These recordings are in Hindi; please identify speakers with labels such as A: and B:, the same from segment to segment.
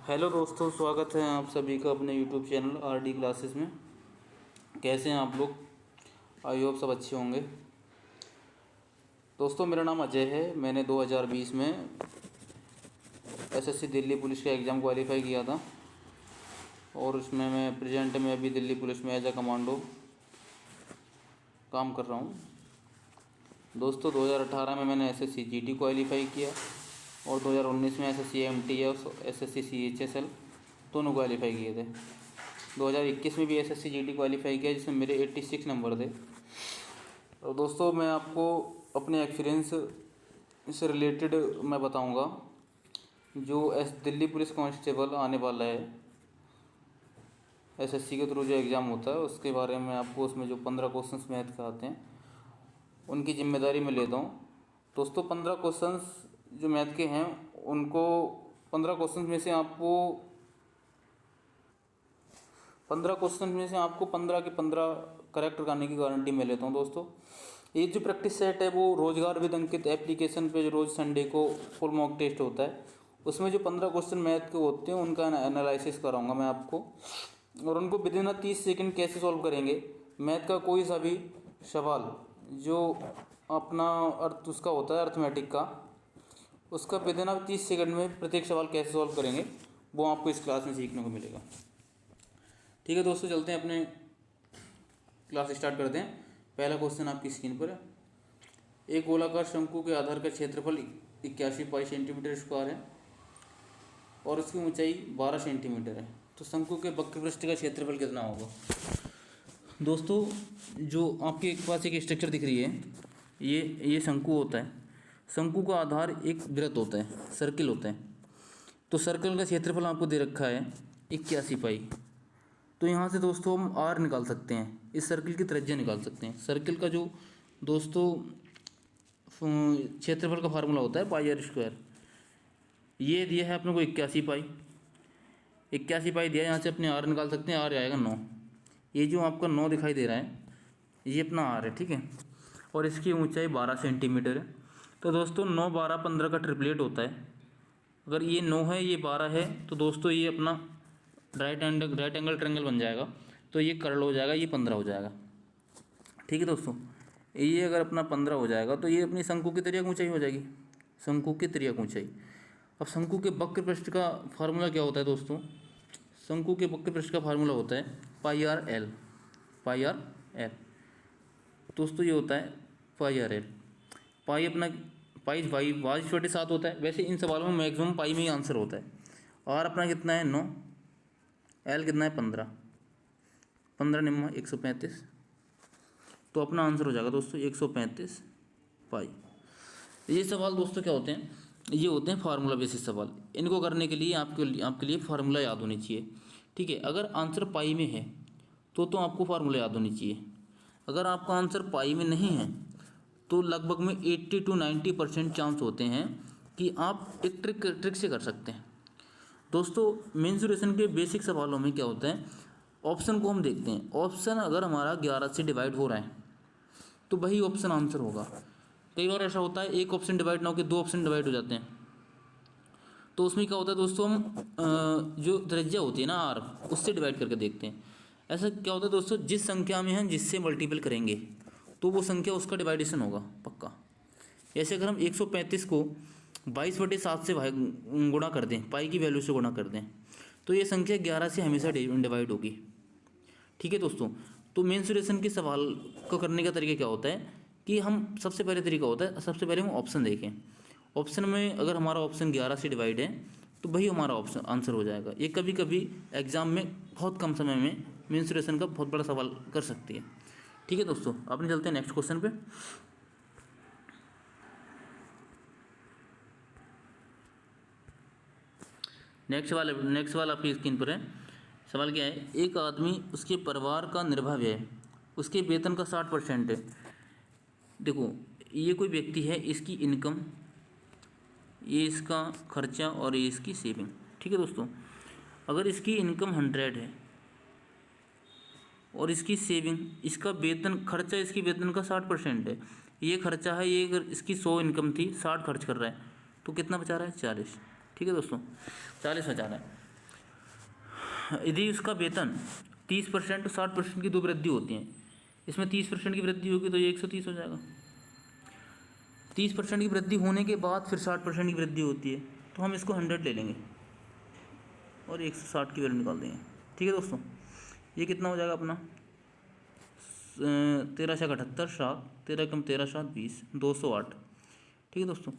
A: हेलो दोस्तों, स्वागत है आप सभी का अपने यूट्यूब चैनल आरडी क्लासेस में। कैसे हैं आप लोग? आई होप सब अच्छे होंगे। दोस्तों, मेरा नाम अजय है। मैंने 2020 में एसएससी दिल्ली पुलिस का एग्ज़ाम क्वालिफाई किया था और उसमें मैं प्रेजेंट में अभी दिल्ली पुलिस में एज ए कमांडो काम कर रहा हूँ। दोस्तों, 2018 में मैंने एसएससी जीटी क्वालिफाई किया और 2019 में एसएससी एमटीएस और एसएससी सीएचएसएल दोनों क्वालिफाई किए थे। 2021 में भी एसएससी जीटी क्वालिफाई किया जिसमें मेरे 86 नंबर थे। और दोस्तों, मैं आपको अपने एक्सपीरियंस से रिलेटेड मैं बताऊंगा। जो दिल्ली पुलिस कांस्टेबल आने वाला है, एसएससी के थ्रू जो एग्ज़ाम होता है उसके बारे में आपको उसमें जो 15 क्वेश्चंस मैथ के आते हैं उनकी जिम्मेदारी मैं लेता हूँ। दोस्तों, 15 क्वेश्चंस जो मैथ के हैं उनको 15 क्वेश्चन में से आपको 15 के 15 करेक्ट करने की गारंटी मैं लेता हूँ। दोस्तों, ये जो प्रैक्टिस सेट है वो रोजगार विद अंकित एप्लीकेशन पे जो रोज़ संडे को फुल मॉक टेस्ट होता है उसमें जो 15 क्वेश्चन मैथ के होते हैं उनका एनालिसिस कराऊंगा मैं आपको, और उनको विद इन 30 सेकंड कैसे सॉल्व करेंगे। मैथ का कोई सा भी सवाल जो अपना अर्थ उसका होता है अर्थमेटिक का, उसका विद इन 30 सेकंड में प्रत्येक सवाल कैसे सॉल्व करेंगे वो आपको इस क्लास में सीखने को मिलेगा। ठीक है दोस्तों, चलते हैं अपने क्लास स्टार्ट करते हैं। पहला क्वेश्चन आपकी स्क्रीन पर है। एक गोलाकार शंकु के आधार का क्षेत्रफल 81 पाई सेंटीमीटर स्क्वायर है और उसकी ऊंचाई 12 सेंटीमीटर है, तो शंकु के वक्र पृष्ठ का क्षेत्रफल कितना होगा? दोस्तों, जो आपके पास एक स्ट्रक्चर दिख रही है, ये शंकु होता है। शंकु का आधार एक वृत्त होता है, सर्किल होता है। तो सर्कल का क्षेत्रफल आपको दे रखा है 81 पाई। तो यहाँ से दोस्तों हम आर निकाल सकते हैं, इस सर्किल की त्रिज्या निकाल सकते हैं। सर्किल का जो दोस्तों क्षेत्रफल का फार्मूला होता है पाई आर स्क्वायर। ये दिया है अपने को 81 पाई। 81 पाई दिया, यहाँ से अपने आर निकाल सकते हैं। आर आएगा 9। ये जो आपका 9 दिखाई दे रहा है ये अपना आर है, ठीक है। और इसकी ऊंचाई 12 सेंटीमीटर है। तो दोस्तों 9, 12, 15 का ट्रिपलेट होता है। अगर ये 9 है, ये 12 है, तो दोस्तों ये अपना राइट एंगल ट्रायंगल बन जाएगा। तो ये कर्ल हो जाएगा, ये 15 हो जाएगा, ठीक है दोस्तों। ये अगर अपना 15 हो जाएगा तो ये अपनी शंकु की त्रिज्या ऊंचाई हो जाएगी, शंकु की त्रिज्या ऊंचाई। अब शंकु के वक्र पृष्ठ का फार्मूला क्या होता है दोस्तों? शंकु के वक्र पृष्ठ का फार्मूला होता है पाई आर एल। पाई आर एल दोस्तों ये होता है पाई आर एल। पाई अपना पाई 22/7 होता है। वैसे इन सवालों में मैक्सिमम पाई में ही आंसर होता है। आर अपना कितना है 9, एल कितना है 15, 15 निम्मा 135। तो अपना आंसर हो जाएगा दोस्तों 135 पाई। ये सवाल दोस्तों क्या होते हैं? ये होते हैं फार्मूला बेसिस सवाल। इनको करने के लिए आपके लिए फार्मूला याद होनी चाहिए, ठीक है। अगर आंसर पाई में है तो आपको फार्मूला याद होनी चाहिए। अगर आपका आंसर पाई में नहीं है तो लगभग में 80 to 90% चांस होते हैं कि आप एक ट्रिक से कर सकते हैं। दोस्तों, मेंसुरेशन के बेसिक सवालों में क्या होता है, ऑप्शन को हम देखते हैं। ऑप्शन अगर हमारा 11 से डिवाइड हो रहा है तो वही ऑप्शन आंसर होगा। कई बार ऐसा होता है एक ऑप्शन डिवाइड ना होकर 2 ऑप्शन डिवाइड हो जाते हैं। तो उसमें क्या होता है दोस्तों, हम जो त्रिज्या होती है ना आर, उससे डिवाइड करके देखते हैं। ऐसा क्या होता है दोस्तों, जिस संख्या में हम जिससे मल्टीपल करेंगे तो वो संख्या उसका डिवाइडेशन होगा पक्का। ऐसे अगर हम 135 को 22/7 से गुणा कर दें, पाई की वैल्यू से गुणा कर दें, तो ये संख्या 11 से हमेशा डिवाइड होगी, ठीक है दोस्तों। तो मेंसुरेशन के सवाल को करने का तरीका क्या होता है कि हम सबसे पहले तरीका होता है, सबसे पहले हम ऑप्शन देखें। ऑप्शन में अगर हमारा ऑप्शन 11 से डिवाइड है तो वही हमारा ऑप्शन आंसर हो जाएगा। ये कभी कभी एग्जाम में बहुत कम समय में मेंसुरेशन का बहुत बड़ा सवाल कर सकती है, ठीक है दोस्तों। अपने चलते हैं नेक्स्ट क्वेश्चन पे। नेक्स्ट सवाल आपकी स्क्रीन पर है। सवाल क्या है, एक आदमी उसके परिवार का निर्वाह व्यय उसके वेतन का 60% है। देखो, ये कोई व्यक्ति है, इसकी इनकम, ये इसका खर्चा और ये इसकी सेविंग, ठीक है दोस्तों। अगर इसकी इनकम 100 है और इसकी सेविंग, इसका वेतन खर्चा इसकी वेतन का 60% है, ये खर्चा है, ये अगर इसकी 100 इनकम थी 60 खर्च कर रहा है तो कितना बचा रहा है 40, ठीक है दोस्तों, 40 बचा रहा है। यदि उसका वेतन 30% और 60% की दो वृद्धि होती है, इसमें 30% की वृद्धि होगी तो ये 130 हो जाएगा। 30% की वृद्धि होने के बाद फिर 60% की वृद्धि होती है, तो हम इसको 100 ले लेंगे और 160 की वैल्यू निकाल देंगे। ठीक है दोस्तों, ये कितना हो जाएगा अपना 13×78 7, 13×13 20, 208। ठीक है दोस्तों,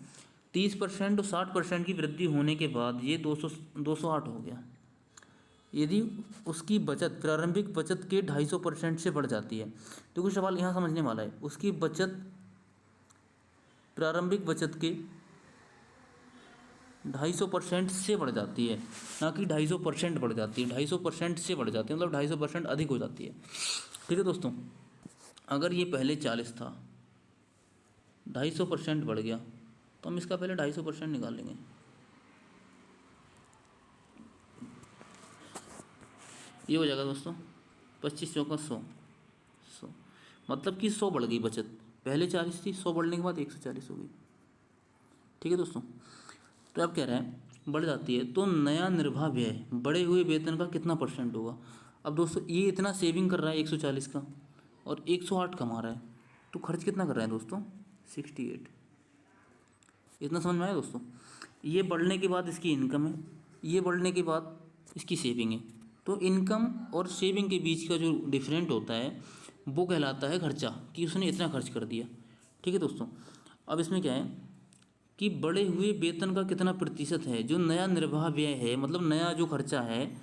A: 30% और 60% की वृद्धि होने के बाद ये 208 हो गया। यदि उसकी बचत प्रारंभिक बचत के 250% से बढ़ जाती है, तो कुछ सवाल यहाँ समझने वाला है। उसकी बचत प्रारंभिक बचत के 250% से बढ़ जाती है, ना कि 250% बढ़ जाती है, 250% से बढ़ जाती है, मतलब 250% अधिक हो जाती है। ठीक है दोस्तों, अगर ये पहले 40 था, 250% बढ़ गया, तो हम इसका पहले 250% निकाल लेंगे। ये हो जाएगा दोस्तों 25 चौका 100, मतलब कि 100 बढ़ गई बचत। पहले 40 थी, 100 बढ़ने के बाद 140 हो गई। ठीक है दोस्तों, तो अब कह रहे हैं बढ़ जाती है तो नया निर्वाह व्यय बढ़े हुए वेतन का कितना % होगा। अब दोस्तों ये इतना सेविंग कर रहा है 140 का और 108 कमा रहा है, तो खर्च कितना कर रहा है दोस्तों 68। इतना समझ में आया दोस्तों। ये बढ़ने के बाद इसकी इनकम है, ये बढ़ने के बाद इसकी सेविंग है, तो इनकम और सेविंग के बीच का जो डिफरेंट होता है वो कहलाता है खर्चा, कि उसने इतना खर्च कर दिया। ठीक है दोस्तों, अब इसमें क्या है कि बढ़े हुए वेतन का कितना प्रतिशत है, जो नया निर्वाह व्यय है, मतलब नया जो खर्चा है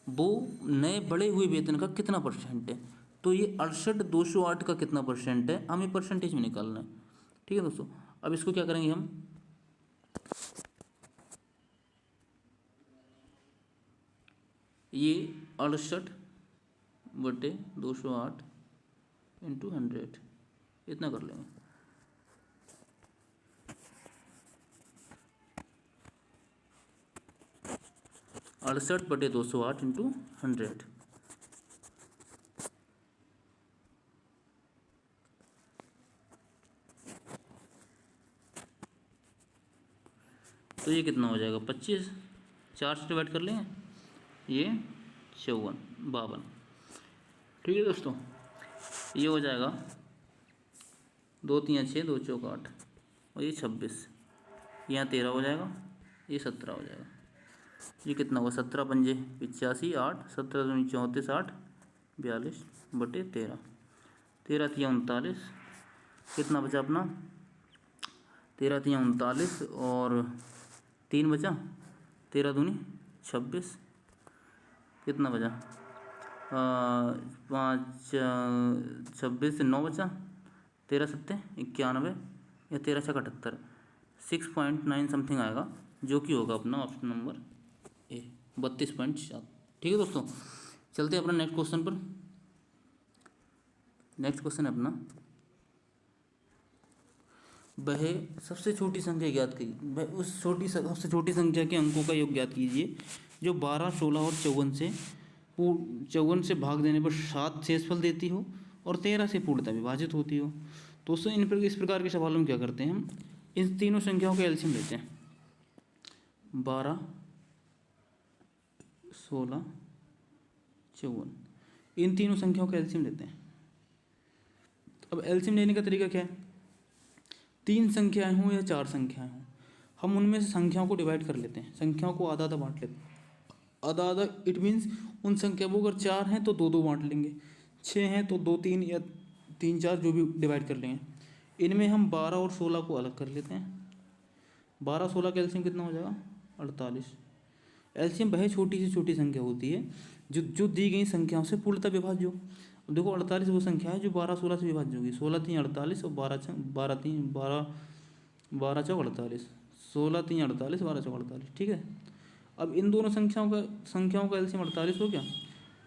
A: वो नए बढ़े हुए वेतन का कितना % है। तो ये 68,208 का कितना % है, हमें परसेंटेज में निकालना है। ठीक है दोस्तों, अब इसको क्या करेंगे हम, ये 68/208 × 100 इतना कर लेंगे। 68/208 × 100। तो ये कितना हो जाएगा 25, 4 से डिवाइड कर लें, ये 52। ठीक है दोस्तों, ये हो जाएगा 2 3 6, 2 चौक 8 और ये 26, यहाँ 13 हो जाएगा, ये 17 हो जाएगा। ये कितना हुआ 17 पंजे 85, 8 17 दूनी 34, 8 42/13, 13 3 39, कितना बचा अपना 13 3 39 और 3 बचा, 13 दूनी 26, कितना बचा 5 26 से 9 बचा, 13 7 91 या 13 6 78, 6.9 समथिंग आएगा, जो कि होगा अपना ऑप्शन नंबर ए 32.7। ठीक है दोस्तों, चलते हैं अपना नेक्स्ट क्वेश्चन पर। नेक्स्ट क्वेश्चन है अपना, वह सबसे छोटी संख्या ज्ञात कीजिए। वह उस सबसे छोटी संख्या के अंकों का योग ज्ञात कीजिए जो 12 16 और 54 से भाग देने पर 7 शेषफल देती हो और 13 से पूर्णतः विभाजित होती हो। दोस्तों इस प्रकार के सवालों में क्या करते हैं हम, इन तीनों संख्याओं का एलसीएम लेते हैं। 12 16 54, इन तीनों संख्याओं का एलसीएम लेते हैं। अब एलसीएम लेने का तरीका क्या है, 3 संख्याएं हों या 4 संख्याएं हों, हम उनमें से संख्याओं को डिवाइड कर लेते हैं, संख्याओं को आधा आधा बांट लेते हैं। आधा आधा इट मीन्स उन संख्या को अगर 4 हैं तो 2 2 बांट लेंगे, 6 हैं तो 2 3 या 3 4 जो भी डिवाइड कर लेंगे। इनमें हम 12 और 16 को अलग कर लेते हैं। 12 16 का एलसीएम कितना हो जाएगा 48। एलसीएम वह छोटी से छोटी संख्या होती है जो दी गई संख्याओं से पूर्णतः विभाज्य हो। देखो 48 वो संख्या है जो 12 16 से विभाज्य होगी। 16 3 48 और 12 चौक 48, 16 3 48, 12 चौक 48। ठीक है, अब इन दोनों संख्याओं का एलसीएम 48 हो गया।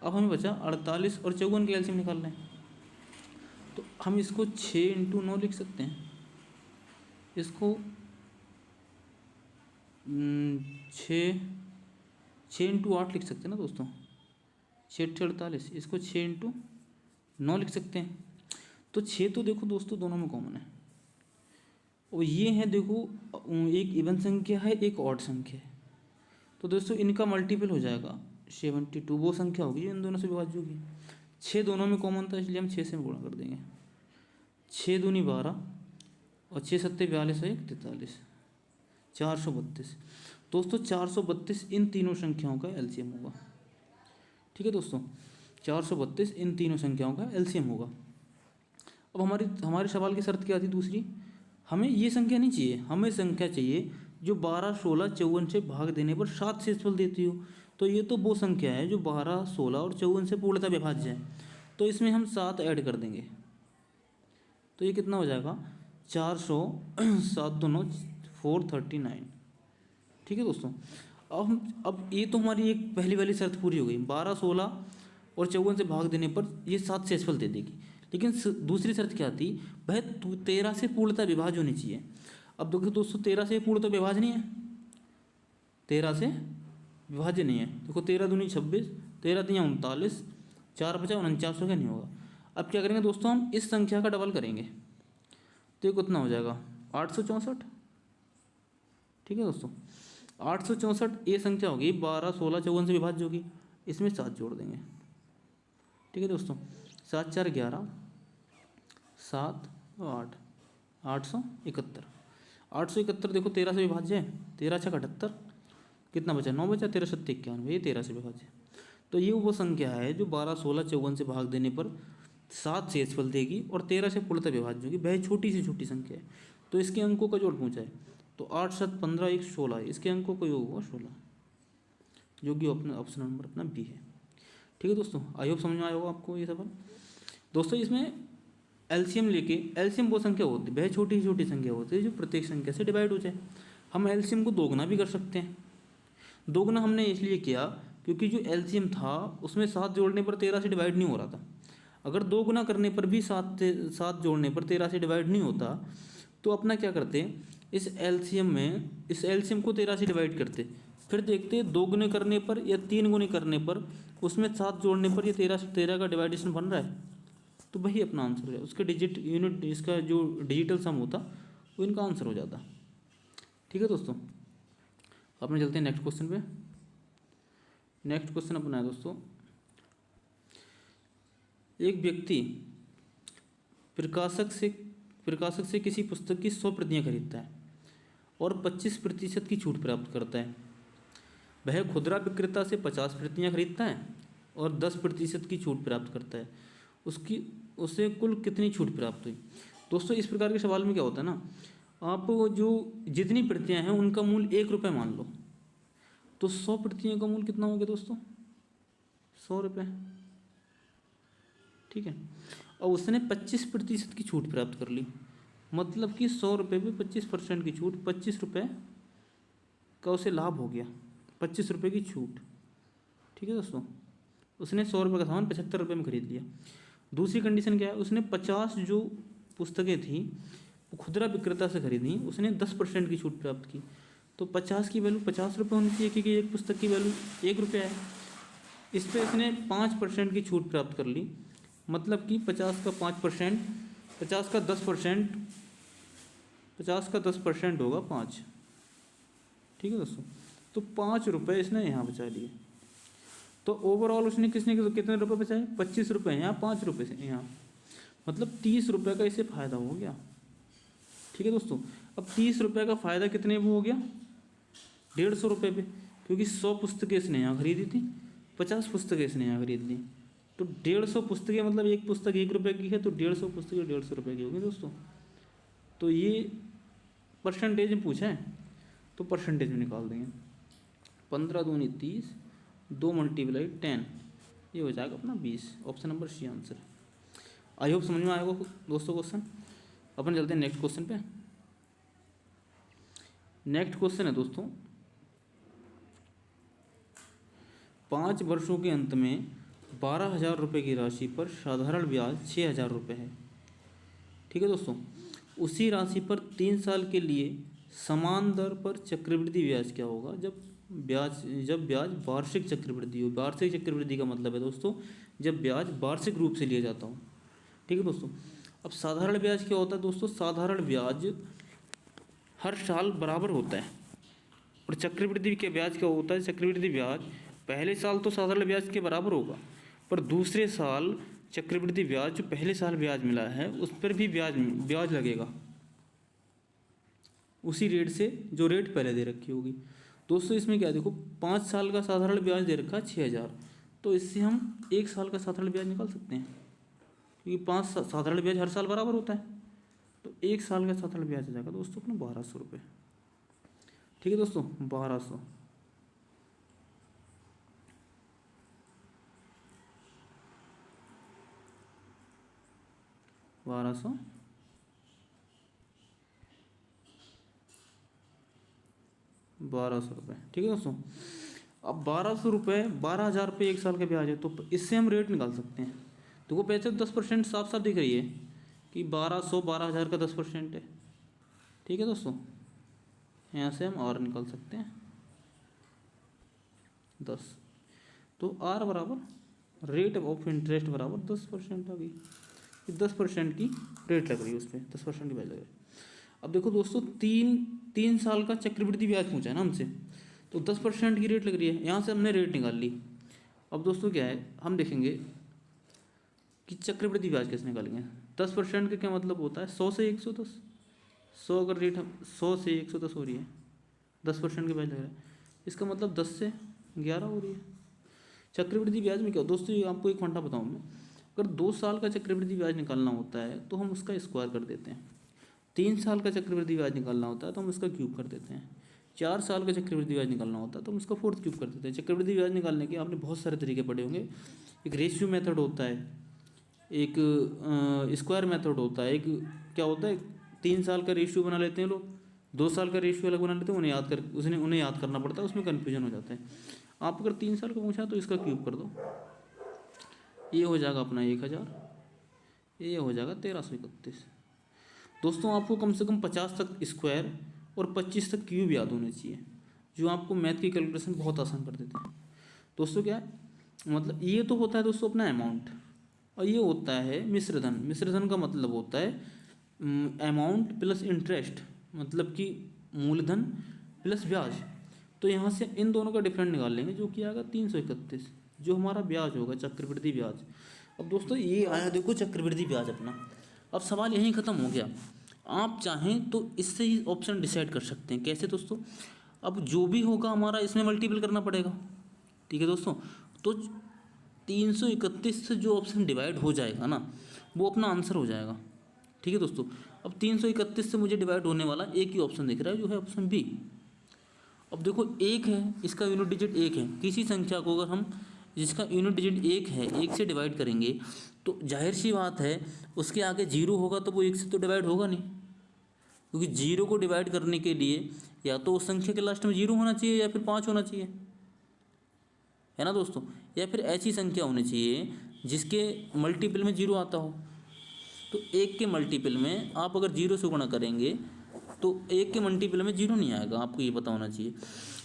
A: अब हमें बचा 48 और 54 का एलसीएम निकालना है, तो हम इसको 6 × 9 लिख सकते हैं, इसको 6 × 8 लिख सकते हैं ना दोस्तों, 6 × 48, इसको 6 × 9 लिख सकते हैं। तो 6 तो देखो दोस्तों दोनों में कॉमन है, और ये है देखो एक इवन संख्या है एक ऑड संख्या है, तो दोस्तों इनका मल्टीपल हो जाएगा, 72 वो संख्या होगी जो इन दोनों से विभाज्य होगी। 6 दोनों में कॉमन था इसलिए हम 6 से गुणा कर देंगे। 6 दूनी 12 और 6 सत्ते 42 और 1 43, 432। दोस्तों 432 इन तीनों संख्याओं का एलसीएम होगा। ठीक है दोस्तों, 432 इन तीनों संख्याओं का एलसीएम होगा। अब हमारे सवाल की शर्त क्या थी दूसरी, हमें ये संख्या नहीं चाहिए, हमें संख्या चाहिए जो 12, 16, 54 से भाग देने पर 7 शेषफल देती हो। तो ये तो वो संख्या है जो 12, 16 और 54 से पूर्णतः विभाज्य है, तो इसमें हम 7 ऐड कर देंगे। तो ये कितना हो जाएगा 400, 7 दोनों 439। ठीक है दोस्तों, अब ये तो हमारी एक पहली वाली शर्त पूरी हो गई। 12, 16 और 54 से भाग देने पर ये 7 शेषफल दे देगी। लेकिन दूसरी शर्त क्या थी, वह 13 से पूर्णतः विभाज्य होनी चाहिए। अब देखो दोस्तों 13 से पूर्णतः विभाज्य नहीं है, 13 से विभाज्य नहीं है। देखो 13 दूनी 26, 13 दिया 39, 4 बचा 49 का नहीं होगा। अब क्या करेंगे दोस्तों, हम इस संख्या का डबल करेंगे तो ये कितना हो जाएगा 864। ठीक है दोस्तों, 864 ये संख्या होगी 12, 16, 54 से विभाज्य होगी, इसमें 7 जोड़ देंगे। ठीक है दोस्तों, 7 4 11, 7 और 8, 871। 871 देखो 13 से विभाज्य है, 13 6 78, कितना बचा 9 बचा, 13 7 91, ये 13 से विभाज्य। तो ये वो संख्या है जो 12, 16, 54 से भाग देने पर 7 शेषफल देगी और 13 से पूर्णतः विभाज्य होगी। वह छोटी से छोटी संख्या है, तो इसके अंकों का जोड़ पूछा है। तो 8 7 15 1 16, इसके अंकों का योग होगा 16, जो कि अपना ऑप्शन नंबर अपना बी है। ठीक है दोस्तों, आई होप समझ में आया होगा आपको ये सवाल। दोस्तों इसमें एलसीएम लेके, एलसीएम वो संख्या होती है, वह छोटी से छोटी संख्या होती है जो प्रत्येक संख्या से डिवाइड हो जाए। हम एलसीएम को दोगुना भी कर सकते हैं। दोगुना हमने इसलिए किया क्योंकि जो एलसीएम था उसमें 7 जोड़ने पर 13 से डिवाइड नहीं हो रहा था। अगर 2 गुना करने पर भी 7 जोड़ने पर 13 से डिवाइड नहीं होता तो अपना क्या करते, इस एलसीएम को 13 से डिवाइड करते, फिर देखते 2 गुने करने पर या 3 गुने करने पर उसमें 7 जोड़ने पर ये 13 का डिवाइडेशन बन रहा है, तो वही अपना आंसर है। उसके डिजिट यूनिट, इसका जो डिजिटल सम होता वो इनका आंसर हो जाता। ठीक है दोस्तों, अपने चलते हैं नेक्स्ट क्वेश्चन पे। नेक्स्ट क्वेश्चन अपना है दोस्तों, एक व्यक्ति प्रकाशक से किसी पुस्तक की 100 प्रतियाँ खरीदता है और 25% की छूट प्राप्त करता है। वह खुदरा विक्रेता से 50 प्रतियाँ खरीदता है और 10% की छूट प्राप्त करता है। उसे कुल कितनी छूट प्राप्त हुई। दोस्तों इस प्रकार के सवाल में क्या होता है ना, आप जो जितनी प्रतियाँ हैं उनका मूल्य 1 रुपये मान लो, तो 100 प्रतियों का मूल्य कितना हो गया दोस्तों 100 रुपये। ठीक है, और उसने 25% की छूट प्राप्त कर ली, मतलब कि 100 रुपये पे 25% की छूट, 25 रुपये का उसे लाभ हो गया, 25 रुपये की छूट। ठीक है दोस्तों, उसने 100 रुपये का सामान 75 रुपये में खरीद लिया। दूसरी कंडीशन क्या है, उसने 50 जो पुस्तकें थी वो खुदरा विक्रेता से खरीदी, उसने 10% की छूट प्राप्त की, तो 50 की वैल्यू 50 रुपये होनी चाहिए क्योंकि एक पुस्तक की वैल्यू 1 रुपया है। इस पर इसने 5% की छूट प्राप्त कर ली, मतलब कि 50 का 5%, 50 का 10%, 50 का 10% होगा 5। ठीक है दोस्तों, तो 5 रुपये इसने यहाँ बचा लिए। तो ओवरऑल उसने कितने रुपये बचाए, 25 रुपये यहाँ, 5 रुपये से यहाँ, मतलब 30 रुपये का इसे फ़ायदा हो गया। ठीक है दोस्तों, अब 30 रुपये का फ़ायदा कितने में हो गया 150 रुपये पे, क्योंकि 100 पुस्तकें इसने यहाँ खरीदी थी, 50 पुस्तकें इसने यहाँ खरीद ली, तो 150 पुस्तकें, मतलब एक पुस्तक 1 रुपये की है तो 150 पुस्तकें 150 रुपये की होगी दोस्तों। तो ये परसेंटेज में पूछा है तो परसेंटेज में निकाल देंगे। 15 दूनी 30, 2 × 10, ये हो जाएगा अपना 20। Option number C answer. I hope समझ में आएगा दोस्तों क्वेश्चन। अपन चलते हैं नेक्स्ट क्वेश्चन पे। नेक्स्ट क्वेश्चन है दोस्तों, 5 वर्षों के अंत में 12,000 रुपये की राशि पर साधारण ब्याज 6,000 रुपये है। ठीक है दोस्तों, उसी राशि पर 3 साल के लिए समान दर पर चक्रवृद्धि ब्याज क्या होगा जब ब्याज वार्षिक चक्रवृद्धि हो। वार्षिक चक्रवृद्धि का मतलब है दोस्तों जब ब्याज वार्षिक रूप से लिया जाता हो। ठीक है दोस्तों, अब साधारण ब्याज क्या होता है दोस्तों, साधारण ब्याज हर साल बराबर होता है, और चक्रवृद्धि के ब्याज क्या होता है, चक्रवृद्धि ब्याज पहले साल तो साधारण ब्याज के बराबर होगा, पर दूसरे साल चक्रवृद्धि ब्याज जो पहले साल ब्याज मिला है उस पर भी ब्याज लगेगा उसी रेट से जो रेट पहले दे रखी होगी। दोस्तों इसमें क्या देखो, 5 साल का साधारण ब्याज दे रखा है 6,000, तो इससे हम 1 साल का साधारण ब्याज निकाल सकते हैं, क्योंकि 5 साधारण ब्याज हर साल बराबर होता है। तो 1 साल का साधारण ब्याज आ जाएगा दोस्तों अपना 1,200 रुपये। ठीक है दोस्तों, 1,200। बारह सौ रुपये। ठीक है दोस्तों, अब 1,200 रुपये, 12,000 रुपये 1 साल का ब्याज है, तो इससे हम रेट निकाल सकते हैं। तो वो पैसे 10% साफ साफ दिख रही है कि 1,200 12,000 का 10% है। ठीक है दोस्तों, यहाँ से हम आर निकाल सकते हैं 10। तो आर बराबर रेट ऑफ इंटरेस्ट बराबर 10% आ गई। 10% की रेट लग रही है उस पर, 10% की ब्याज लग रही है। अब देखो दोस्तों, तीन साल का चक्रवृद्धि ब्याज पूछा है ना हमसे, तो 10% की रेट लग रही है। यहाँ से हमने रेट निकाल ली। अब दोस्तों क्या है, हम देखेंगे कि चक्रवृद्धि ब्याज कैसे निकालेंगे। 10% का क्या मतलब होता है, 100 से 110। 100 अगर रेट हम 100 से 110 हो रही है, 10% के ब्याज लग रहा है, इसका मतलब 10 से 11 हो रही है। चक्रवृद्धि ब्याज में क्या दोस्तों, ये आपको एक फंडा बताऊँ मैं, अगर 2 साल का चक्रवृद्धि ब्याज निकालना होता है तो हम उसका स्क्वायर कर देते हैं। 3 साल का चक्रवृद्धि ब्याज निकालना होता है तो हम उसका क्यूब कर देते हैं। 4 साल का चक्रवृद्धि ब्याज निकालना होता है तो हम उसका 4th क्यूब कर देते हैं। चक्रवृद्धि ब्याज निकालने के आपने बहुत सारे तरीके पढ़े होंगे। एक रेशियो मेथड होता है, एक स्क्वायर मेथड होता है, एक क्या होता है, 3 साल का रेशियो बना लेते हैं लोग, 2 साल का रेशियो अलग बना लेते हैं, उन्हें याद करना पड़ता है, उसमें कन्फ्यूजन हो जाता है। आप अगर 3 साल का पूछा तो इसका क्यूब कर दो, ये हो जाएगा अपना 1,000, ये हो जाएगा 1,331। दोस्तों आपको कम से कम 50 तक स्क्वायर और 25 तक क्यूब याद होने चाहिए, जो आपको मैथ की कैलकुलेशन बहुत आसान कर देते हैं। दोस्तों क्या है, मतलब ये तो होता है दोस्तों अपना अमाउंट, और ये होता है मिश्रधन। मिश्रधन का मतलब होता है अमाउंट प्लस इंटरेस्ट, मतलब कि मूलधन प्लस ब्याज। तो यहाँ से इन दोनों का डिफरेंट निकाल लेंगे, जो कि आएगा 331, जो हमारा ब्याज होगा चक्रवृद्धि ब्याज। अब दोस्तों ये आया देखो चक्रवृद्धि ब्याज अपना। अब सवाल यहीं ख़त्म हो गया। आप चाहें तो इससे ही ऑप्शन डिसाइड कर सकते हैं। कैसे दोस्तों, अब जो भी होगा हमारा इसमें मल्टीपल करना पड़ेगा। ठीक है दोस्तों, तो 331 से जो ऑप्शन डिवाइड हो जाएगा ना, वो अपना आंसर हो जाएगा। ठीक है दोस्तों, अब 331 से मुझे डिवाइड होने वाला एक ही ऑप्शन दिख रहा है, जो है ऑप्शन बी। अब देखो 1 है, इसका यूनिट डिजिट 1 है। किसी संख्या को अगर हम जिसका यूनिट डिजिट 1 है, 1 से डिवाइड करेंगे तो जाहिर सी बात है उसके आगे 0 होगा तो वो 1 से तो डिवाइड होगा नहीं, क्योंकि 0 को डिवाइड करने के लिए या तो उस संख्या के लास्ट में 0 होना चाहिए या फिर 5 होना चाहिए, है ना दोस्तों, या फिर ऐसी संख्या होनी चाहिए जिसके मल्टीपल में 0 आता हो। तो 1 के मल्टीपल में आप अगर 0 से गुणा करेंगे तो 1 के मल्टीपल में 0 नहीं आएगा, आपको ये पता होना चाहिए।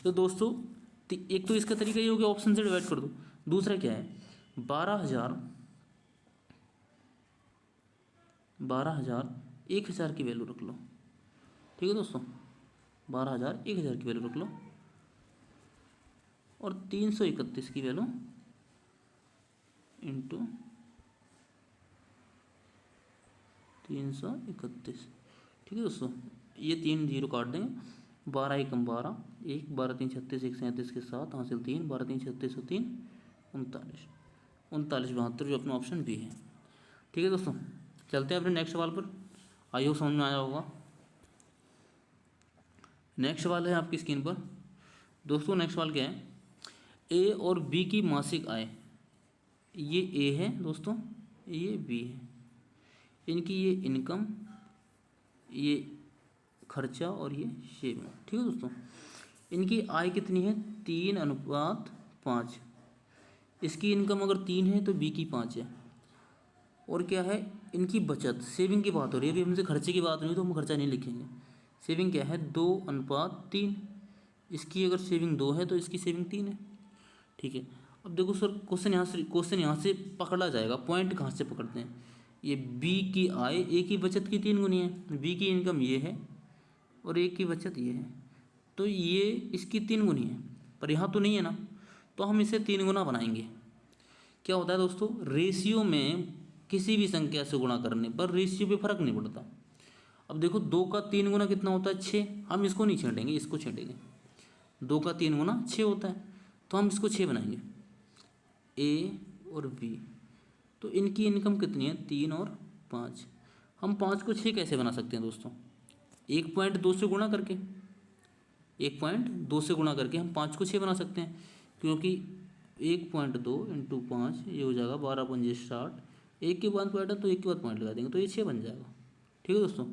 A: तो दोस्तों एक तो इसका तरीका ये हो गया, ऑप्शन से डिवाइड कर दो। दूसरा क्या है, 12,000 1,000 की वैल्यू रख लो। ठीक है दोस्तों, 12,000 1,000 की वैल्यू रख लो, और 331 की वैल्यू इंटू 331। ठीक है दोस्तों, ये 3 0 काट देंगे, 12 एकम 12, 1 12 3 36, 1 37 के साथ हासिल 3, 12 3 36 3 39, 39 72, जो अपना ऑप्शन बी है। ठीक है दोस्तों, चलते हैं अपने नेक्स्ट सवाल पर। आई होप समझ में आया होगा। नेक्स्ट सवाल है आपकी स्क्रीन पर। दोस्तों नेक्स्ट सवाल क्या है, ए और बी की मासिक आय, ये ए है दोस्तों, ये बी है, इनकी ये इनकम, ये खर्चा और ये सेविंग। ठीक है दोस्तों, इनकी आय कितनी है, 3:5। इसकी इनकम अगर 3 है तो बी की 5 है। और क्या है, इनकी बचत, सेविंग की बात हो रही है, अभी हमसे खर्चे की बात नहीं तो हम खर्चा नहीं लिखेंगे। सेविंग क्या है, 2:3। इसकी अगर सेविंग 2 है तो इसकी सेविंग 3 है। ठीक है, अब देखो सर क्वेश्चन यहाँ से पकड़ा जाएगा, पॉइंट कहाँ से पकड़ते हैं। ये बी की आय, ए की बचत की 3 गुनी है, बी की इनकम ये है और ए की बचत ये है, तो ये इसकी 3 गुनी है, पर यहाँ तो नहीं है ना, तो हम इसे 3 गुना बनाएंगे। क्या होता है दोस्तों, रेशियो में किसी भी संख्या से गुणा करने पर रेशियो पे फर्क नहीं पड़ता। अब देखो 2 का 3 गुना कितना होता है, 6। हम इसको नहीं छेड़ेंगे, इसको छेड़ेंगे। 2 का 3 गुना 6 होता है, तो हम इसको 6 बनाएंगे। ए और बी, तो इनकी इनकम कितनी है, 3 और 5। हम 5 को 6 कैसे बना सकते हैं दोस्तों, 1.2 से गुणा करके। 1.2 से गुणा करके हम 5 को 6 बना सकते हैं, क्योंकि 1.2 इंटू 5 ये हो जाएगा 12 पंजे 60। एक के बाद पॉइंट है तो एक के बाद पॉइंट लगा देंगे, तो ये 6 बन जाएगा। ठीक है दोस्तों,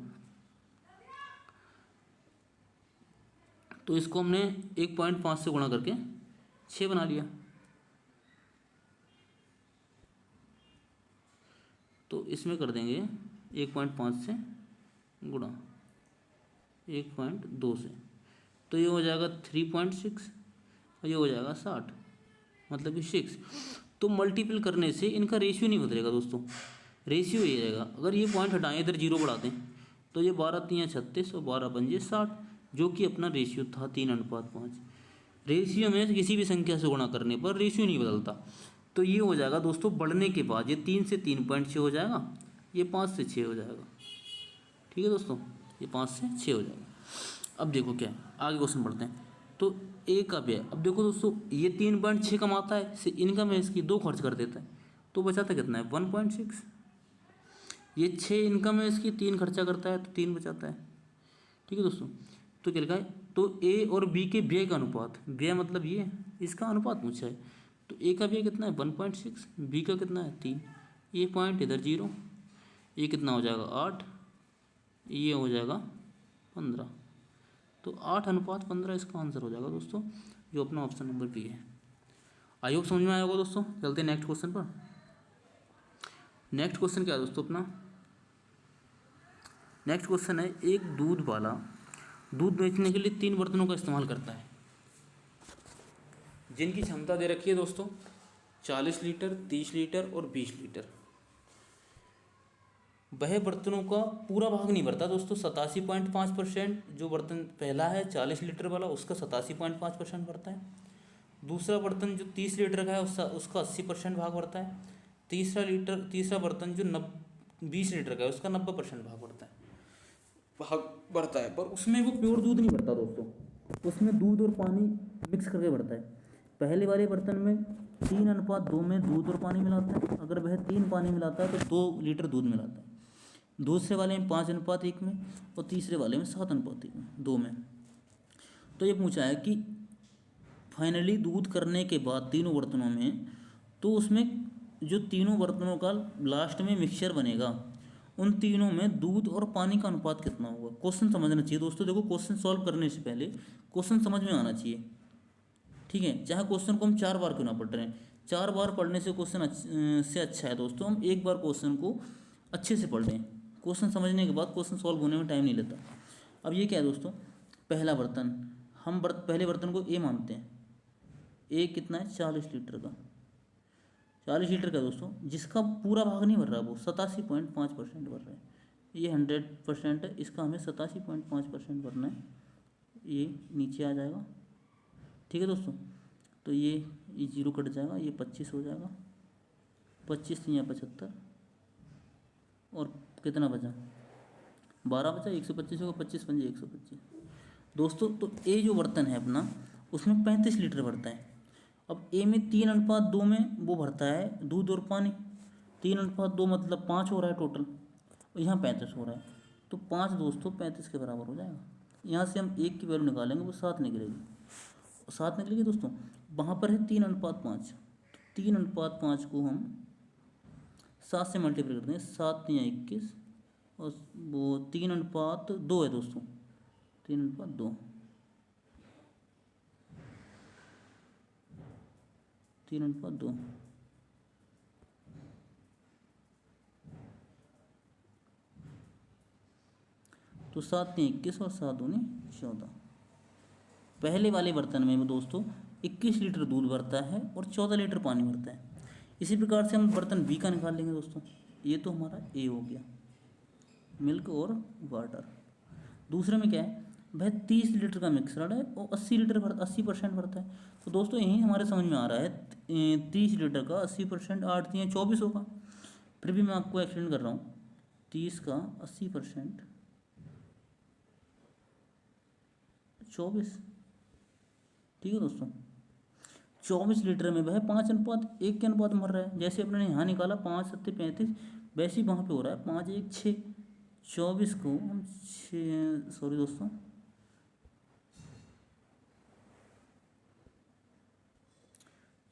A: तो इसको हमने 1.5 से गुणा करके 6 बना लिया। तो इसमें कर देंगे 1.5 से गुणा 1.2 से, तो ये हो जाएगा 3.6 और ये हो जाएगा 60, मतलब कि 6। तो मल्टीपल करने से इनका रेशियो नहीं बदलेगा दोस्तों, रेशियो ये रहेगा। अगर ये पॉइंट हटाएं, इधर 0 बढ़ा दें, तो ये 12 3 36 और 12 पंजे 60, जो कि अपना रेशियो था 3:5। रेशियो में किसी भी संख्या से गुणा करने पर रेशियो नहीं बदलता। तो ये हो जाएगा दोस्तों बढ़ने के बाद, ये 3 से 3.6 हो जाएगा, ये 5 से 6 हो जाएगा। ठीक है दोस्तों, ये 5 से 6 हो जाएगा। अब देखो क्या है, आगे क्वेश्चन पढ़ते हैं। तो ए का व्यय, अब देखो दोस्तों ये 3.6 कमाता है, से इनकम है इसकी 2 खर्च कर देता है, तो बचाता कितना है, 1.6। ये 6 इनकम है इसकी, 3 खर्चा करता है तो 3 बचाता है। ठीक है दोस्तों, तो क्या लिखा है, तो ए और बी के व्यय का अनुपात, व्यय मतलब ये इसका अनुपात पूछा है, तो ए का व्यय कितना है 1.6, बी का कितना है 3, ये पॉइंट इधर 0, ये कितना हो जाएगा 8, ये हो जाएगा 15। तो 8:15 इसका आंसर हो जाएगा दोस्तों, जो अपना ऑप्शन नंबर बी है। आई होप समझ में आया होगा दोस्तों। चलते हैं नेक्स्ट क्वेश्चन पर। नेक्स्ट क्वेश्चन क्या है दोस्तों अपना, नेक्स्ट क्वेश्चन है, एक दूध वाला दूध बेचने के लिए 3 बर्तनों का इस्तेमाल करता है, जिनकी क्षमता दे रखी है दोस्तों 40 लीटर, 30 लीटर और 20 लीटर। वह बर्तनों का पूरा भाग नहीं भरता दोस्तों, 87.5%। जो बर्तन पहला है 40 लीटर वाला, उसका 87.5% भरता है। दूसरा बर्तन जो 30 लीटर का है उसका 80% भाग भरता है। तीसरा बर्तन जो 20 लीटर का है उसका 90% भाग भरता है, पर उसमें वो प्योर दूध नहीं भरता दोस्तों, उसमें दूध और पानी मिक्स करके भरता है। पहले वाले बर्तन में 3:2 में दूध और पानी मिलाता है, अगर वह 3 पानी मिलाता है तो 2 लीटर दूध मिलाता है। दूसरे वाले में 5:1 में और तीसरे वाले में 7:2 में। तो ये पूछा है कि फाइनली दूध करने के बाद तीनों बर्तनों में, तो उसमें जो तीनों बर्तनों का लास्ट में मिक्सचर बनेगा, उन तीनों में दूध और पानी का अनुपात कितना होगा। क्वेश्चन समझना चाहिए दोस्तों, देखो क्वेश्चन सॉल्व करने से पहले क्वेश्चन समझ में आना चाहिए। ठीक है, चाहे क्वेश्चन को हम 4 बार क्यों ना पढ़ रहे हैं, 4 बार पढ़ने से क्वेश्चन से अच्छा है दोस्तों हम एक बार क्वेश्चन को अच्छे से पढ़ लें। क्वेश्चन समझने के बाद क्वेश्चन सॉल्व होने में टाइम नहीं लेता। अब ये क्या है दोस्तों, पहला बर्तन, हम पहले बर्तन को ए मानते हैं। ए कितना है 40 लीटर का, 40 लीटर का दोस्तों, जिसका पूरा भाग नहीं भर रहा, वो 87.5% भर रहा है। ये 100% है, इसका हमें 87.5% भरना है, ये नीचे आ जाएगा। ठीक है दोस्तों, तो ये 0 कट जाएगा, ये 25 हो जाएगा, 25 या 75 और कितना बचा 12 बचा, 125 होगा, 25 पंजे 125 दोस्तों। तो ए जो बर्तन है अपना उसमें 35 लीटर भरता है। अब ए में 3:2 में वो भरता है दूध और पानी, 3:2 मतलब 5 हो रहा है टोटल, और यहाँ 35 हो रहा है, तो 5 दोस्तों 35 के बराबर हो जाएगा। यहाँ से हम 1 की वैल्यू निकालेंगे, वो 7 निकलेगी, 7 निकलेगी दोस्तों। वहाँ पर है 3:5, 3:5 को हम 7 से मल्टीप्लाई करते हैं, 7 या 21 और वो 3:2 है दोस्तों, 3:2, 3:2। तो 7 या 21 और 7 दूनी 14। पहले वाले बर्तन में दोस्तों 21 लीटर दूध भरता है और 14 लीटर पानी भरता है। इसी प्रकार से हम बर्तन बी का निकाल लेंगे दोस्तों। ये तो हमारा ए हो गया, मिल्क और वाटर। दूसरे में क्या है,
B: वह 30 लीटर का मिक्सर है और 80% भरता है। तो दोस्तों यही हमारे समझ में आ रहा है 30 लीटर का 80%, 8×3 = 24 होगा। फिर भी मैं आपको एक्सप्लेन कर रहा हूँ। 30 का 80% 24, ठीक है दोस्तों। 24 लीटर में वह 5:1 के अनुपात में भर रहा है। जैसे अपने यहाँ निकाला 5×7=35, वैसे ही वहाँ पे हो रहा है 5×1=6। 24 को हम 6, सॉरी दोस्तों,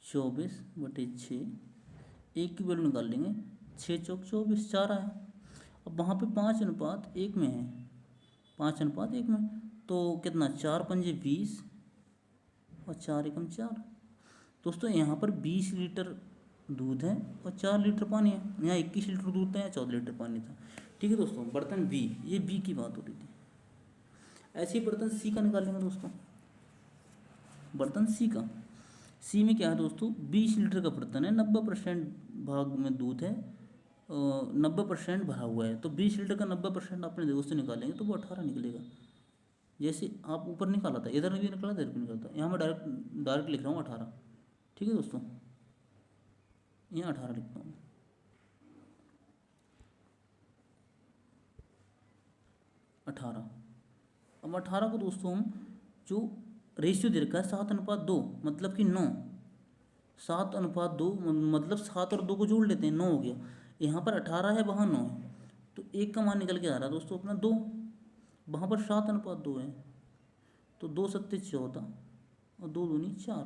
B: 24/6, 1 की वैल्यू निकाल लेंगे, 6×4=24, 4 आया। अब वहाँ पे 5:1 में है, 5:1 में, तो कितना, 4×5=20 और 4×1=4। दोस्तों यहाँ पर 20 लीटर दूध है और 4 लीटर पानी है। यहाँ 21 लीटर दूध था, या 14 लीटर पानी था। ठीक है दोस्तों, बर्तन बी, ये बी की बात हो रही थी। ऐसे ही बर्तन सी का निकालेंगे दोस्तों। बर्तन सी में क्या है दोस्तों, 20 लीटर का बर्तन है, 90% भाग में दूध है, 90% भरा हुआ है। तो 20 लीटर का 90% अपने दोस्त से निकालेंगे तो वो 18 निकलेगा। जैसे आप ऊपर निकाला था, इधर भी निकाला था, इधर भी निकाला था, यहाँ मैं डायरेक्ट लिख रहा हूँ 18। ठीक है दोस्तों, यहाँ 18 लिखता हूँ। अब 18 को दोस्तों हम जो रेशियो दे रखा है 7:2, मतलब कि 9, 7:2, मतलब 7 और 2 को जोड़ लेते हैं, 9 हो गया। यहाँ पर 18 है, वहाँ 9 है, तो 1 का मान निकल के आ रहा है दोस्तों अपना 2। वहाँ पर 7:2 है, तो 2×7=14 और 2×2=4।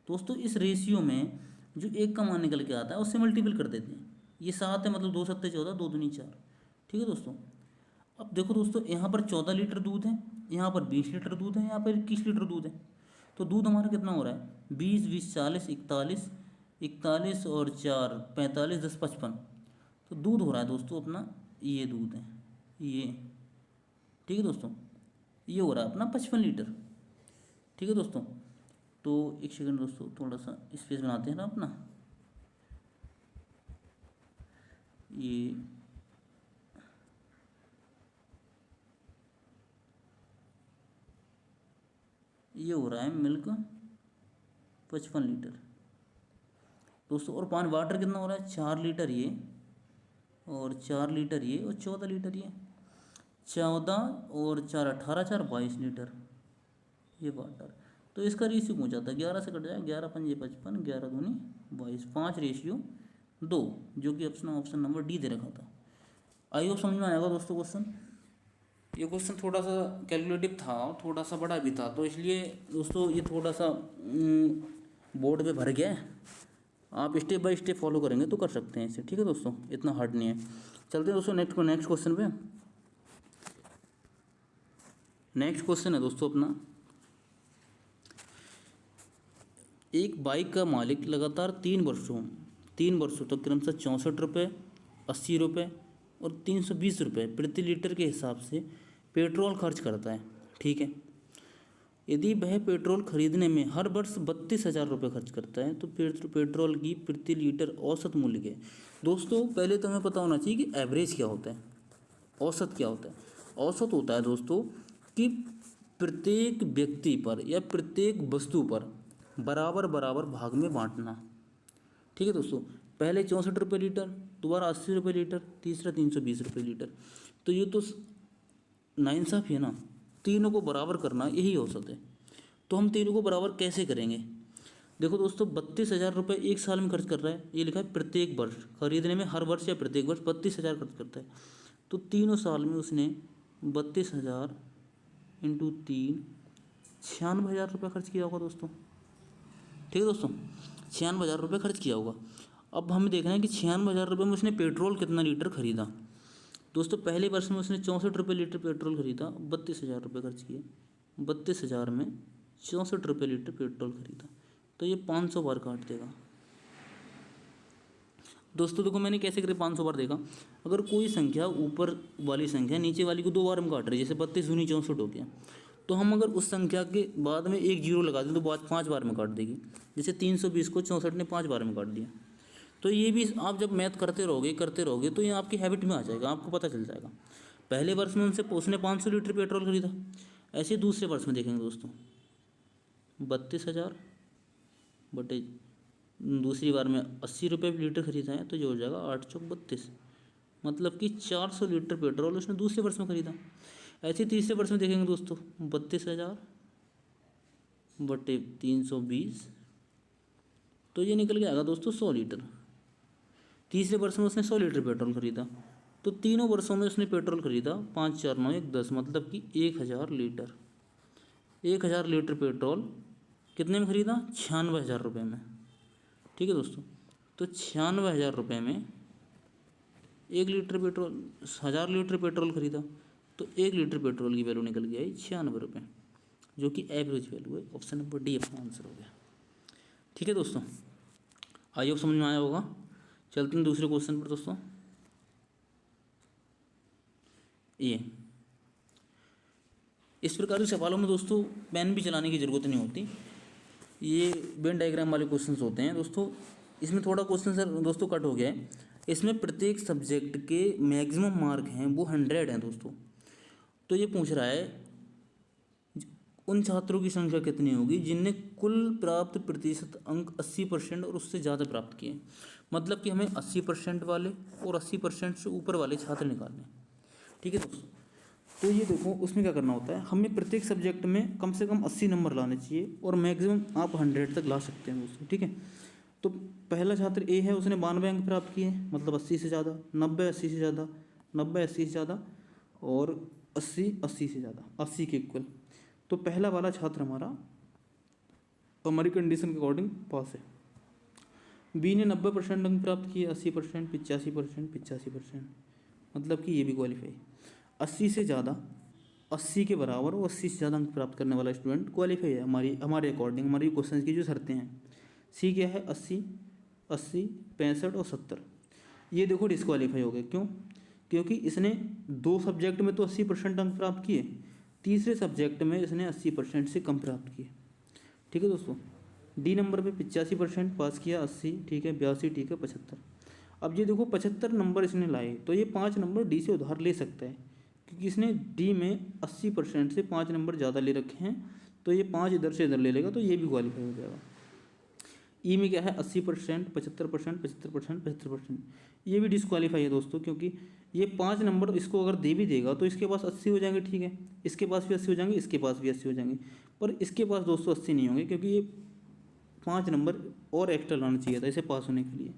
B: दोस्तों इस रेशियो में जो 1 का मान निकल के आता है उससे मल्टीपल कर देते हैं। ये 7 है, मतलब 2×7=14, 2×2=4। ठीक है दोस्तों। अब देखो दोस्तों, यहाँ पर 14 लीटर दूध है, यहाँ पर 20 लीटर दूध है, यहाँ पर 21 लीटर दूध है। तो दूध हमारा कितना हो रहा है, 20, 20, 40, 41, 41 और 4 45, 10, 55। तो दूध हो रहा है दोस्तों अपना, ये दूध है ये। ठीक है दोस्तों, ये हो रहा है अपना 55 लीटर। ठीक है दोस्तों। तो एक सेकंड दोस्तों, थोड़ा सा स्पेस बनाते हैं ना अपना। ये हो रहा है मिल्क 55 लीटर दोस्तों। और पानी वाटर कितना हो रहा है, 4 लीटर ये, और 4 लीटर ये, और 14 लीटर ये। 14 और 4 18, 4 22 लीटर ये वाटर। तो इसका रेशियो पहुँच जाता है 11 से, कट जाए 11×5=55, 11×2=22, 5:2, जो कि ऑप्शन नंबर डी दे रखा था। आई होप समझ में आएगा दोस्तों क्वेश्चन। ये क्वेश्चन थोड़ा सा कैलकुलेटिव था, थोड़ा सा बड़ा भी था, तो इसलिए दोस्तों ये थोड़ा सा बोर्ड पे भर गया है। आप स्टेप बाय स्टेप फॉलो करेंगे तो कर सकते हैं इसे। ठीक है दोस्तों, इतना हार्ड नहीं है। चलते हैं दोस्तों नेक्स्ट क्वेश्चन पे। नेक्स्ट क्वेश्चन है दोस्तों अपना, एक बाइक का मालिक लगातार 3 वर्षों तक क्रमशः 64 रुपये, 80 रुपये और 320 रुपये प्रति लीटर के हिसाब से पेट्रोल खर्च करता है। ठीक है, यदि वह पेट्रोल खरीदने में हर वर्ष 32,000 रुपये खर्च करता है तो पेट्रोल की प्रति लीटर औसत मूल्य क्या है। दोस्तों पहले तो हमें पता होना चाहिए कि एवरेज क्या होता है, औसत क्या होता है। औसत होता है दोस्तों कि प्रत्येक व्यक्ति पर या प्रत्येक वस्तु पर बराबर बराबर भाग में बांटना। ठीक है दोस्तों, पहले 64 रुपये लीटर, दोबारा 80 रुपये लीटर, तीसरा 320 रुपये लीटर। तो ये तो नाइंसाफ़ी है ना, तीनों को बराबर करना यही औसत है। तो हम तीनों को बराबर कैसे करेंगे। देखो दोस्तों, 32,000 रुपये एक साल में खर्च कर रहा है, ये लिखा है प्रत्येक वर्ष, खरीदने में हर वर्ष या प्रत्येक वर्ष 32,000 खर्च करता है। तो तीनों साल में उसने 32,000 × 3 96,000 रुपये खर्च किया होगा दोस्तों। ठीक है दोस्तों, 96,000 रुपये खर्च किया होगा। अब हमें देखना है कि 96,000 रुपये में उसने पेट्रोल कितना लीटर खरीदा। दोस्तों पहले वर्ष में उसने 64 रुपये लीटर पेट्रोल खरीदा, 32,000 रुपये खर्च किए, 32,000 में 64 रुपये लीटर पेट्रोल खरीदा, तो ये 500 बार काट देगा। दोस्तों देखो मैंने कैसे करे 500 बार देखा। अगर कोई संख्या ऊपर वाली संख्या नीचे वाली को 2 बार में काट रही है, जैसे 32 दूनी 64 हो गया, तो हम अगर उस संख्या के बाद में एक जीरो लगा दें तो बाद 5 बार में काट देगी। जैसे 320 को 64 ने 5 बार में काट दिया। तो ये भी आप जब मैथ करते रहोगे तो ये आपकी हैबिट में आ जाएगा, आपको पता चल जाएगा। पहले वर्ष में उसने 500 लीटर पेट्रोल खरीदा, ऐसे दूसरे वर्ष में देखेंगे दोस्तों, 32,000 बटे दूसरी बार में 80 रुपये लीटर खरीदा है तो जो हो जाएगा 8 चौक 32, मतलब कि 400 लीटर पेट्रोल उसने दूसरे वर्ष में खरीदा। ऐसे तीसरे वर्ष में देखेंगे दोस्तों, 32,000 बटे 320, तो ये निकल के आएगा दोस्तों 100 लीटर। तीसरे वर्ष में उसने 100 लीटर पेट्रोल खरीदा, तो तीनों वर्षों में उसने पेट्रोल खरीदा 5 4 9 1 10, मतलब कि 1,000 लीटर। 1,000 लीटर पेट्रोल कितने में खरीदा? 96,000 रुपये में। ठीक है दोस्तों, तो 96,000 रुपये में 1 लीटर पेट्रोल, 1,000 लीटर पेट्रोल खरीदा, तो 1 लीटर पेट्रोल की वैल्यू निकल के आई 96 रुपये, जो कि एवरेज वैल्यू है। ऑप्शन नंबर डी अपना आंसर हो गया। ठीक है दोस्तों, आई होप समझ में आया होगा। चलते हैं दूसरे क्वेश्चन पर दोस्तों। ये इस प्रकार के सवालों में दोस्तों पेन भी चलाने की ज़रूरत नहीं होती, ये वेन डायग्राम वाले क्वेश्चंस होते हैं दोस्तों। इसमें थोड़ा क्वेश्चन सर दोस्तों कट हो गया है। इसमें प्रत्येक सब्जेक्ट के मैक्सिमम मार्क हैं वो 100 हैं दोस्तों। तो ये पूछ रहा है उन छात्रों की संख्या कितनी होगी जिनने कुल प्राप्त प्रतिशत अंक 80% और उससे ज़्यादा प्राप्त किए। मतलब कि हमें 80% वाले और 80% से ऊपर वाले छात्र निकालने हैं। ठीक है दोस्तों, तो ये देखो उसमें क्या करना होता है, हमें प्रत्येक सब्जेक्ट में कम से कम 80 नंबर लाने चाहिए और मैक्सिमम आप 100 तक ला सकते हैं दोस्तों। ठीक है, तो पहला छात्र ए है, उसने 92 अंक प्राप्त किए, मतलब 80 से ज़्यादा, 90 80 से ज़्यादा, 90 80 से ज़्यादा और 80 80 से ज़्यादा, 80 के इक्वल। तो पहला वाला छात्र हमारी कंडीशन के अकॉर्डिंग पास है। बी ने 90% अंक प्राप्त किए, 80%, 85%, 85%, मतलब कि ये भी क्वालिफाई। 80 से ज़्यादा, 80 के बराबर और 80 से ज़्यादा अंक प्राप्त करने वाला स्टूडेंट क्वालिफाई है हमारे अकॉर्डिंग, हमारी क्वेश्चन की जो शर्तें हैं। सी क्या है? 80, 80, 65 और 70। ये देखो डिस्क्वालीफाई हो गए। क्यों? क्योंकि इसने 2 सब्जेक्ट में तो 80% अंक प्राप्त किए, तीसरे सब्जेक्ट में इसने 80% से कम प्राप्त किए। ठीक है दोस्तों, डी नंबर पे 85% पास किया, 80 ठीक है, 82 ठीक है, 75। अब ये देखो 75 नंबर इसने लाए, तो ये 5 नंबर डी से उधार ले सकता है, क्योंकि इसने डी में 80% से 5 नंबर ज़्यादा ले रखे हैं, तो ये 5 इधर से इधर ले लेगा, तो ये भी क्वालिफाई हो जाएगा। ई में क्या है? 80%, 75%, 75%, 75%, ये भी डिस्क्वालीफाई है दोस्तों, क्योंकि ये 5 नंबर इसको अगर दे भी देगा तो इसके पास 80 हो जाएंगे। ठीक है, इसके पास भी 80 हो जाएंगे, इसके पास भी 80 हो जाएंगे, पर इसके पास दोस्तों 80 नहीं होंगे, क्योंकि ये 5 नंबर और एक्स्ट्रा लाना चाहिए था इसे पास होने के लिए।